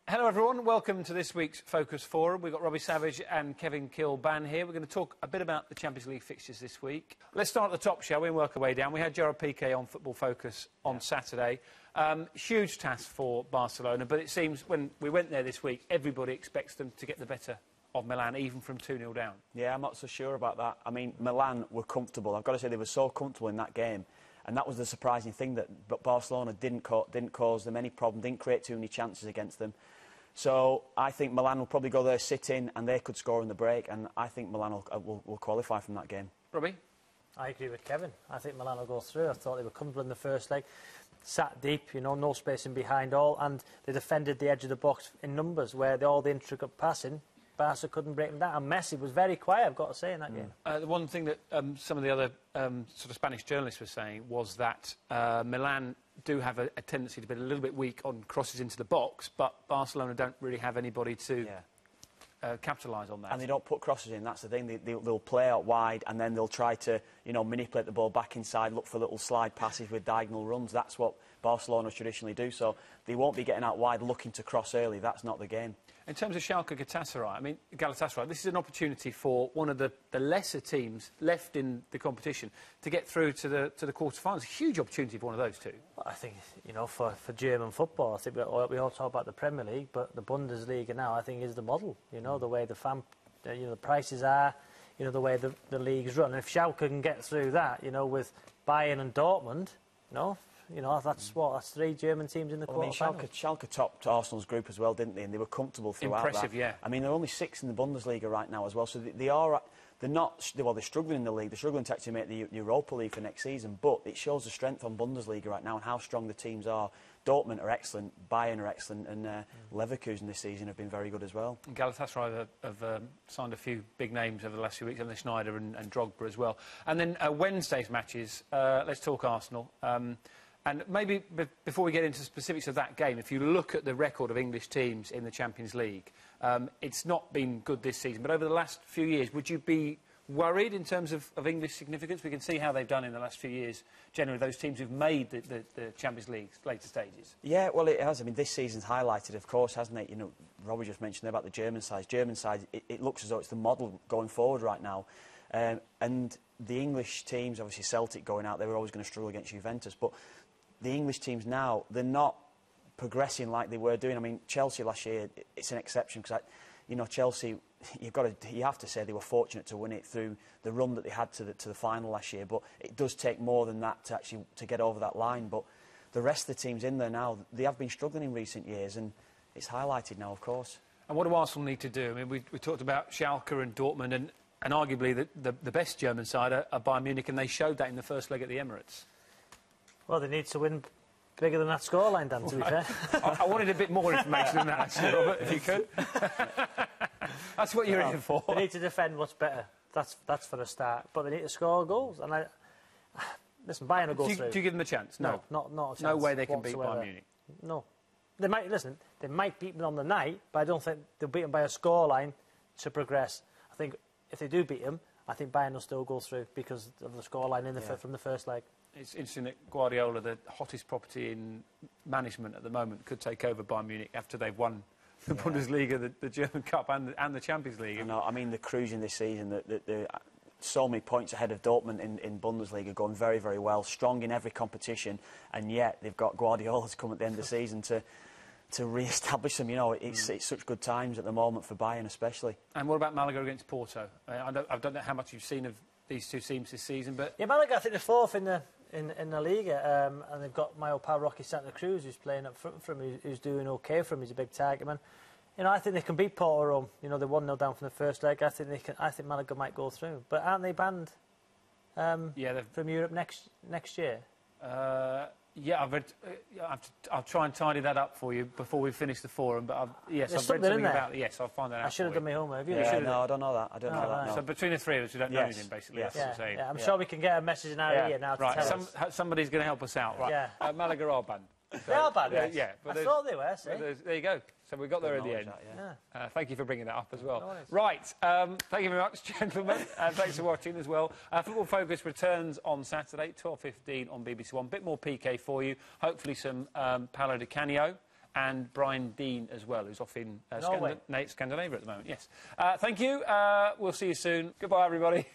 Hello everyone, welcome to this week's Focus Forum. We've got Robbie Savage and Kevin Kilbane here. We're going to talk a bit about the Champions League fixtures this week. Let's start at the top, shall we, and work our way down. We had Gerard Piqué on Football Focus on Saturday. Huge task for Barcelona, but it seems when we went there this week, everybody expects them to get the better of Milan, even from 2-0 down. Yeah, I'm not so sure about that. I mean, Milan were comfortable. I've got to say, they were so comfortable in that game. And that was the surprising thing, that Barcelona didn't cause them any problem, didn't create too many chances against them. So I think Milan will probably go there, sit in, and they could score in the break, and I think Milan will qualify from that game. Robbie? I agree with Kevin. I think Milan will go through. I thought they were comfortable in the first leg, sat deep, you know, no spacing behind all, and they defended the edge of the box in numbers, where all the intricate passing, Barca couldn't break them down. And Messi was very quiet, I've got to say, in that game. The one thing that some of the other sort of Spanish journalists were saying was that Milan do have a tendency to be a little bit weak on crosses into the box, but Barcelona don't really have anybody to capitalise on that. And they don't put crosses in, that's the thing. They'll play out wide, and then they'll try to, you know, manipulate the ball back inside, look for little slide passes with diagonal runs. That's what Barcelona traditionally do, so they won't be getting out wide looking to cross early. That's not the game. In terms of Schalke Galatasaray, this is an opportunity for one of the lesser teams left in the competition to get through to the quarter-finals. A huge opportunity for one of those two. Well, I think, you know, for German football, I think we all talk about the Premier League, but the Bundesliga now, I think, is the model. You know, the way the prices are, you know, the way the league's run. And if Schalke can get through that, you know, with Bayern and Dortmund, that's three German teams in the quarter-finals. I mean, Schalke topped Arsenal's group as well, didn't they? And they were comfortable throughout that. Impressive, yeah. I mean, they're only 6th in the Bundesliga right now as well, so they're struggling in the league. They're struggling to actually make the Europa League for next season, but it shows the strength on Bundesliga right now and how strong the teams are. Dortmund are excellent, Bayern are excellent, and Leverkusen this season have been very good as well. And Galatasaray have signed a few big names over the last few weeks, and Schneider and Drogba as well. And then Wednesday's matches, let's talk Arsenal. And maybe before we get into the specifics of that game, if you look at the record of English teams in the Champions League, it's not been good this season. But over the last few years, would you be worried in terms of English significance? We can see how they've done in the last few years, generally, those teams who've made the Champions League's later stages. Yeah, well, it has. I mean, this season's highlighted, of course, hasn't it? You know, Robbie just mentioned about the German side. It looks as though it's the model going forward right now. And the English teams, obviously Celtic going out, they were always going to struggle against Juventus, but the English teams now, they're not progressing like they were doing. I mean, Chelsea last year, it's an exception because, you know, Chelsea, you have to say they were fortunate to win it through the run that they had to the final last year. But it does take more than that to get over that line. But the rest of the teams in there now, they have been struggling in recent years, and it's highlighted now, of course. And what do Arsenal need to do? I mean, we talked about Schalke and Dortmund, and arguably the best German side are Bayern Munich, and they showed that in the first leg at the Emirates. Well, they need to win bigger than that scoreline, Dan, to be fair. I wanted a bit more information than that, actually, Robert, if you could. That's what you're in for. They need to defend much better. That's for a start. But they need to score goals. And listen, Bayern will go through. Do you give them a chance? No. Not a chance. No way they can beat Bayern Munich. No. They might beat them on the night, but I don't think they'll beat them by a scoreline to progress. I think if they do beat them, I think Bayern will still go through because of the scoreline from the first leg. It's interesting that Guardiola, the hottest property in management at the moment, could take over Bayern Munich after they've won the Bundesliga, the German Cup and the Champions League. I mean, they're cruising this season. They're so many points ahead of Dortmund in Bundesliga, going very, very well, strong in every competition, and yet they've got Guardiola to come at the end of the season to re-establish them. You know, it's such good times at the moment for Bayern especially. And what about Malaga against Porto? I don't know how much you've seen of these two teams this season, but... Yeah, Malaga, I think they're fourth in the Liga, and they've got my old pal Rocky Santa Cruz, who's playing up front for him, who's doing OK for him. He's a big target man. You know, I think they can beat Porto Rome. You know, they're 1-0 down from the first leg. I think Malaga might go through. But aren't they banned from Europe next year? Yeah, I'll try and tidy that up for you before we finish the forum. But I've read something about it. Yes, I'll find that out. I should have done my homework. Have you? Yeah, no, I don't know that. I don't know that. No. So between the three of us, we don't know anything, basically. Yes. Yeah, I'm sure we can get a message in our ear now to tell us. Somebody's going to help us out. Right. Yeah. Malaga are banned. They are banned. Yeah. But I thought they were. See? There you go. So we got there at the end. Thank you for bringing that up as well. Right. Thank you very much, gentlemen. Thanks for watching as well. Football Focus returns on Saturday, 12:15 on BBC One. Bit more PK for you. Hopefully some Paolo Di Canio. and Brian Dean as well, who's off in Scandinavia at the moment. Yes. Thank you. We'll see you soon. Goodbye, everybody.